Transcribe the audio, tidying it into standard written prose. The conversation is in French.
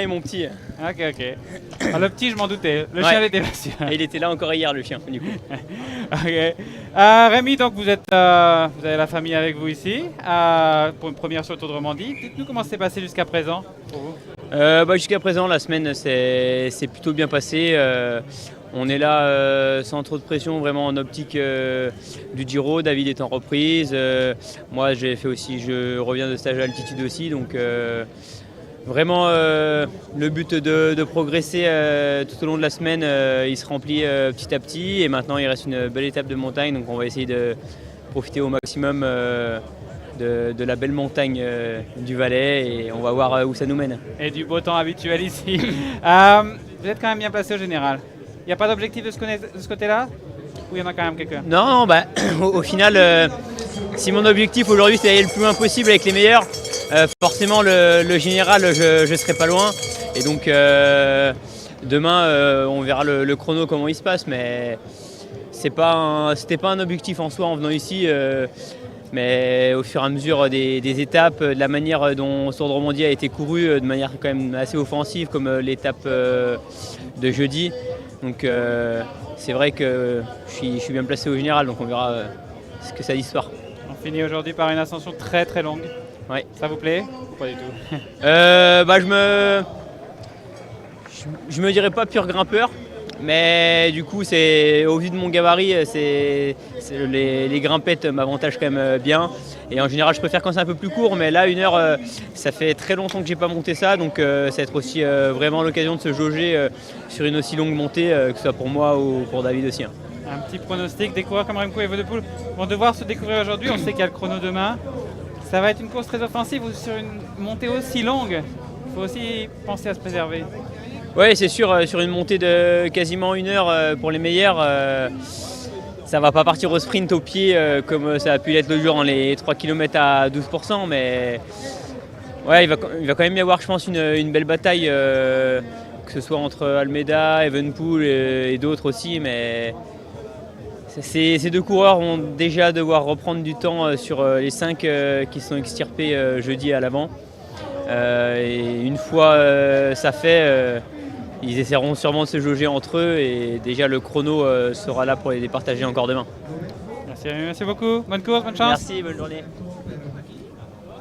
et mon petit. Ok, ok. Alors, le petit, je m'en doutais. Le Ouais. chien n'était pas sûr. Et il était là encore hier, le chien, du coup. Ok. Rémi, donc vous avez la famille avec vous ici pour une première sur le Tour de Romandie. Dites-nous comment s'est passé jusqu'à présent pour vous. Jusqu'à présent, la semaine c'est plutôt bien passé. On est là sans trop de pression, vraiment en optique du Giro. David est en reprise. Moi, je reviens de stage à altitude aussi, donc vraiment le but de progresser tout au long de la semaine, il se remplit petit à petit. Et maintenant, il reste une belle étape de montagne, donc on va essayer de profiter au maximum de la belle montagne du Valais et on va voir où ça nous mène. Et du beau temps habituel ici. Vous êtes quand même bien placé au général. Il n'y a pas d'objectif de ce côté-là? Ou il y en a quand même quelqu'un? Non, au final, si mon objectif aujourd'hui c'est d'aller le plus loin possible avec les meilleurs, forcément le général je ne serai pas loin. Et donc demain on verra le chrono comment il se passe, mais c'était pas un objectif en soi en venant ici. Mais au fur et à mesure des étapes, de la manière dont ce Tour de Romandie a été couru, de manière quand même assez offensive, comme l'étape de jeudi. Donc c'est vrai que je suis bien placé au général, donc on verra ce que ça dit ce soir. On finit aujourd'hui par une ascension très très longue. Ouais. Ça vous plaît ou pas du tout? Je me dirais pas pur grimpeur, mais du coup au vu de mon gabarit, les grimpettes m'avantagent quand même bien. Et en général je préfère quand c'est un peu plus court, mais là 1 heure ça fait très longtemps que j'ai pas monté ça, donc ça va être aussi vraiment l'occasion de se jauger sur une aussi longue montée, que ce soit pour moi ou pour David aussi. Un petit pronostic, des coureurs comme Remco et Evenepoel vont devoir se découvrir aujourd'hui, on sait qu'il y a le chrono demain. Ça va être une course très offensive sur une montée aussi longue, il faut aussi penser à se préserver. Oui, c'est sûr, sur une montée de quasiment 1 heure pour les meilleurs, ça va pas partir au sprint au pied comme ça a pu l'être l'autre jour dans les 3 km à 12%, mais ouais, il va quand même y avoir, je pense, une belle bataille, que ce soit entre Almeida, Evenepoel et d'autres aussi, mais ces 2 coureurs vont déjà devoir reprendre du temps sur les 5 qui sont extirpés jeudi à l'avant. Et une fois ça fait, ils essaieront sûrement de se jauger entre eux et déjà le chrono sera là pour les partager encore demain. Merci beaucoup, bonne course, bonne chance. Merci, bonne journée.